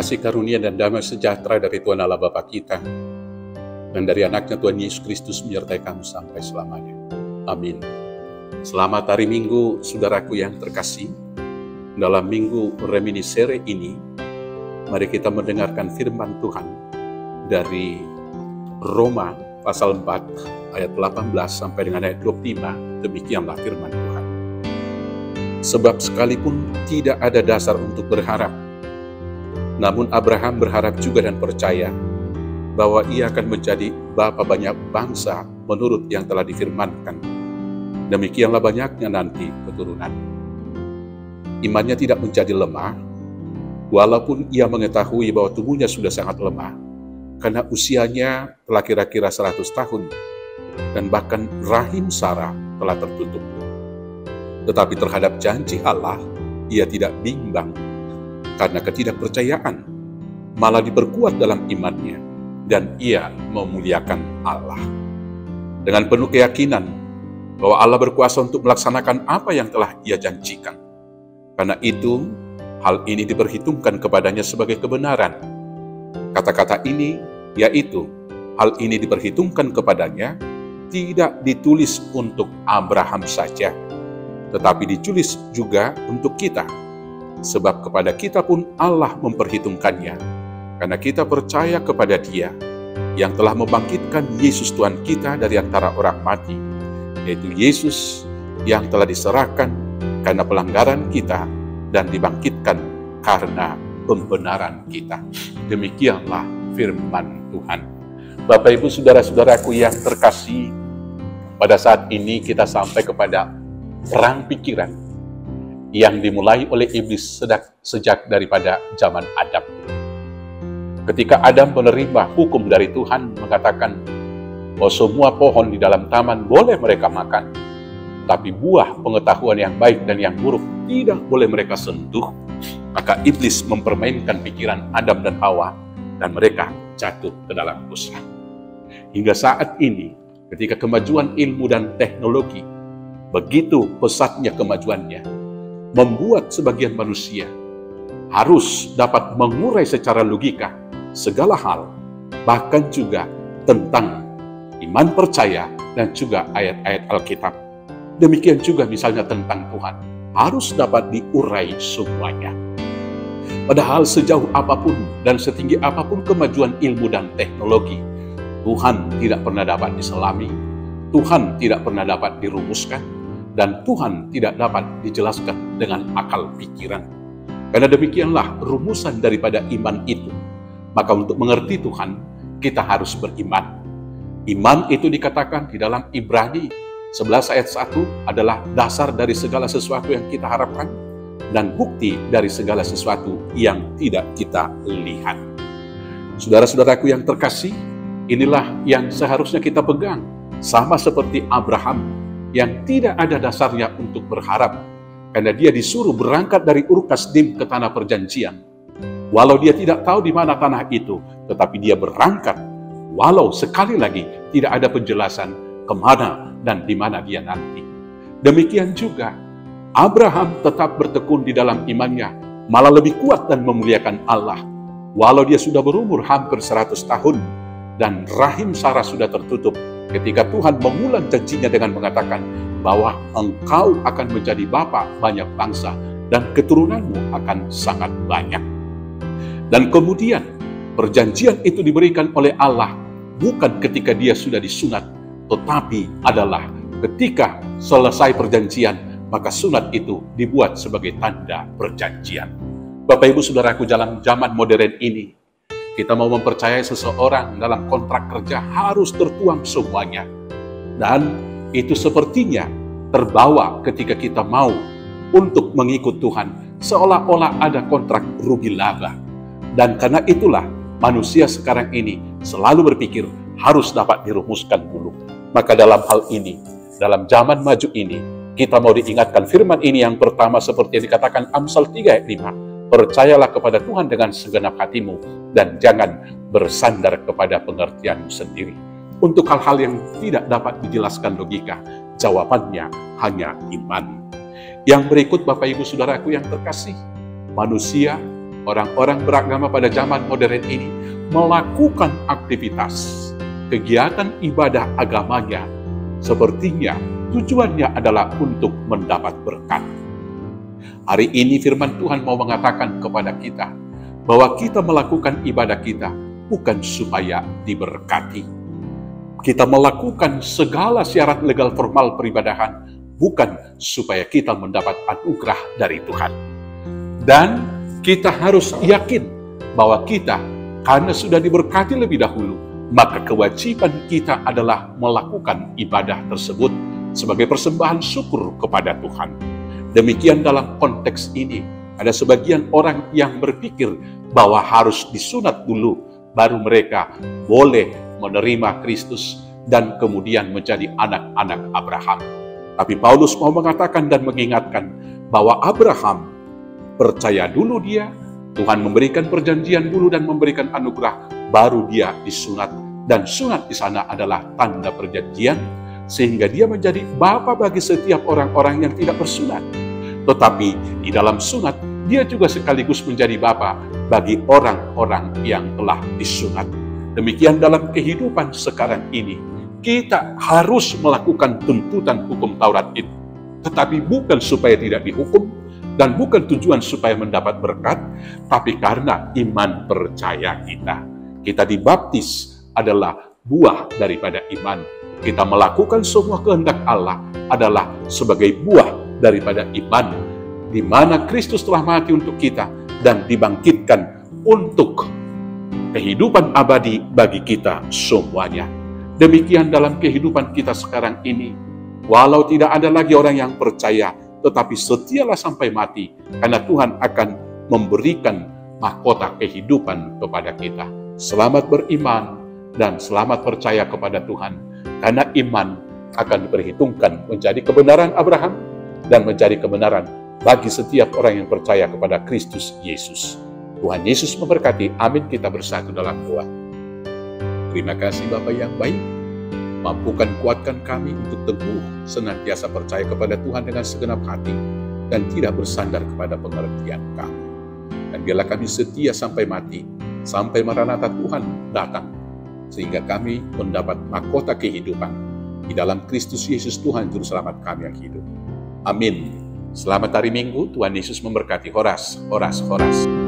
kasih karunia dan damai sejahtera dari Tuhan Allah Bapa kita dan dari anaknya Tuhan Yesus Kristus menyertai kamu sampai selamanya. Amin. Selamat hari Minggu, saudaraku yang terkasih. Dalam Minggu Reminiscere ini, mari kita mendengarkan firman Tuhan dari Roma pasal 4 ayat 18 sampai dengan ayat 25. Demikianlah firman Tuhan. Sebab sekalipun tidak ada dasar untuk berharap, namun Abraham berharap juga dan percaya bahwa ia akan menjadi bapa banyak bangsa menurut yang telah difirmankan. Demikianlah banyaknya nanti keturunan. Imannya tidak menjadi lemah, walaupun ia mengetahui bahwa tubuhnya sudah sangat lemah, karena usianya telah kira-kira 100 tahun, dan bahkan rahim Sarah telah tertutup. Tetapi terhadap janji Allah, ia tidak bimbang, karena ketidakpercayaan, malah diperkuat dalam imannya, dan ia memuliakan Allah. Dengan penuh keyakinan bahwa Allah berkuasa untuk melaksanakan apa yang telah ia janjikan. Karena itu, hal ini diperhitungkan kepadanya sebagai kebenaran. Kata-kata ini, yaitu, hal ini diperhitungkan kepadanya, tidak ditulis untuk Abraham saja, tetapi ditulis juga untuk kita. Sebab kepada kita pun Allah memperhitungkannya, karena kita percaya kepada Dia yang telah membangkitkan Yesus Tuhan kita dari antara orang mati, yaitu Yesus yang telah diserahkan karena pelanggaran kita dan dibangkitkan karena pembenaran kita. Demikianlah firman Tuhan. Bapak Ibu saudara-saudaraku yang terkasih, pada saat ini kita sampai kepada perang pikiran yang dimulai oleh iblis sejak daripada zaman Adam. Ketika Adam menerima hukum dari Tuhan mengatakan bahwa semua pohon di dalam taman boleh mereka makan, tapi buah pengetahuan yang baik dan yang buruk tidak boleh mereka sentuh, maka iblis mempermainkan pikiran Adam dan Hawa dan mereka jatuh ke dalam dosa. Hingga saat ini, ketika kemajuan ilmu dan teknologi begitu pesatnya kemajuannya, membuat sebagian manusia harus dapat mengurai secara logika segala hal, bahkan juga tentang iman percaya dan juga ayat-ayat Alkitab. Demikian juga misalnya tentang Tuhan, harus dapat diurai semuanya. Padahal sejauh apapun dan setinggi apapun kemajuan ilmu dan teknologi, Tuhan tidak pernah dapat diselami, Tuhan tidak pernah dapat dirumuskan, dan Tuhan tidak dapat dijelaskan dengan akal pikiran. Karena demikianlah rumusan daripada iman itu. Maka untuk mengerti Tuhan, kita harus beriman. Iman itu dikatakan di dalam Ibrani 11 ayat 1 adalah dasar dari segala sesuatu yang kita harapkan dan bukti dari segala sesuatu yang tidak kita lihat. Saudara-saudaraku yang terkasih, inilah yang seharusnya kita pegang. Sama seperti Abraham yang tidak ada dasarnya untuk berharap, karena dia disuruh berangkat dari Ur Kasdim ke tanah perjanjian. Walau dia tidak tahu di mana tanah itu, tetapi dia berangkat, walau sekali lagi tidak ada penjelasan kemana dan di mana dia nanti. Demikian juga, Abraham tetap bertekun di dalam imannya, malah lebih kuat dan memuliakan Allah. Walau dia sudah berumur hampir 100 tahun, dan rahim Sarah sudah tertutup, ketika Tuhan mengulang janjinya dengan mengatakan bahwa engkau akan menjadi bapa banyak bangsa dan keturunanmu akan sangat banyak. Dan kemudian perjanjian itu diberikan oleh Allah bukan ketika dia sudah disunat, tetapi adalah ketika selesai perjanjian, maka sunat itu dibuat sebagai tanda perjanjian. Bapak Ibu saudaraku, dalam zaman modern ini, kita mau mempercayai seseorang dalam kontrak kerja harus tertuang semuanya. Dan itu sepertinya terbawa ketika kita mau untuk mengikut Tuhan, seolah-olah ada kontrak rugi laba. Dan karena itulah manusia sekarang ini selalu berpikir harus dapat dirumuskan dulu. Maka dalam hal ini, dalam zaman maju ini, kita mau diingatkan firman ini yang pertama seperti yang dikatakan Amsal 3 ayat 5. Percayalah kepada Tuhan dengan segenap hatimu, dan jangan bersandar kepada pengertianmu sendiri. Untuk hal-hal yang tidak dapat dijelaskan logika, jawabannya hanya iman. Yang berikut Bapak Ibu Saudaraku yang terkasih, manusia orang-orang beragama pada zaman modern ini melakukan aktivitas, kegiatan ibadah agamanya, sepertinya tujuannya adalah untuk mendapat berkat. Hari ini firman Tuhan mau mengatakan kepada kita, bahwa kita melakukan ibadah kita bukan supaya diberkati. Kita melakukan segala syarat legal formal peribadahan bukan supaya kita mendapat anugerah dari Tuhan. Dan kita harus yakin bahwa kita, karena sudah diberkati lebih dahulu, maka kewajiban kita adalah melakukan ibadah tersebut sebagai persembahan syukur kepada Tuhan. Demikian dalam konteks ini, ada sebagian orang yang berpikir bahwa harus disunat dulu, baru mereka boleh menerima Kristus dan kemudian menjadi anak-anak Abraham. Tapi Paulus mau mengatakan dan mengingatkan bahwa Abraham percaya dulu dia, Tuhan memberikan perjanjian dulu dan memberikan anugerah, baru dia disunat. Dan sunat di sana adalah tanda perjanjian, sehingga dia menjadi bapa bagi setiap orang-orang yang tidak bersunat. Tetapi di dalam sunat, dia juga sekaligus menjadi bapa bagi orang-orang yang telah disunat. Demikian dalam kehidupan sekarang ini, kita harus melakukan tuntutan hukum Taurat itu. Tetapi bukan supaya tidak dihukum, dan bukan tujuan supaya mendapat berkat, tapi karena iman percaya kita. Kita dibaptis adalah buah daripada iman. Kita melakukan semua kehendak Allah adalah sebagai buah daripada iman, di mana Kristus telah mati untuk kita dan dibangkitkan untuk kehidupan abadi bagi kita semuanya. Demikian dalam kehidupan kita sekarang ini, walau tidak ada lagi orang yang percaya, tetapi setialah sampai mati, karena Tuhan akan memberikan mahkota kehidupan kepada kita. Selamat beriman dan selamat percaya kepada Tuhan, karena iman akan diperhitungkan menjadi kebenaran Abraham dan menjadi kebenaran bagi setiap orang yang percaya kepada Kristus Yesus. Tuhan Yesus memberkati. Amin. Kita bersatu dalam doa. Terima kasih Bapa yang baik, mampukan kuatkan kami untuk teguh senantiasa percaya kepada Tuhan dengan segenap hati dan tidak bersandar kepada pengertian kami. Dan biarlah kami setia sampai mati, sampai Maranatha Tuhan datang, sehingga kami mendapat mahkota kehidupan di dalam Kristus Yesus Tuhan Juru Selamat kami yang hidup. Amin. Selamat hari Minggu, Tuhan Yesus memberkati. Horas, horas, horas.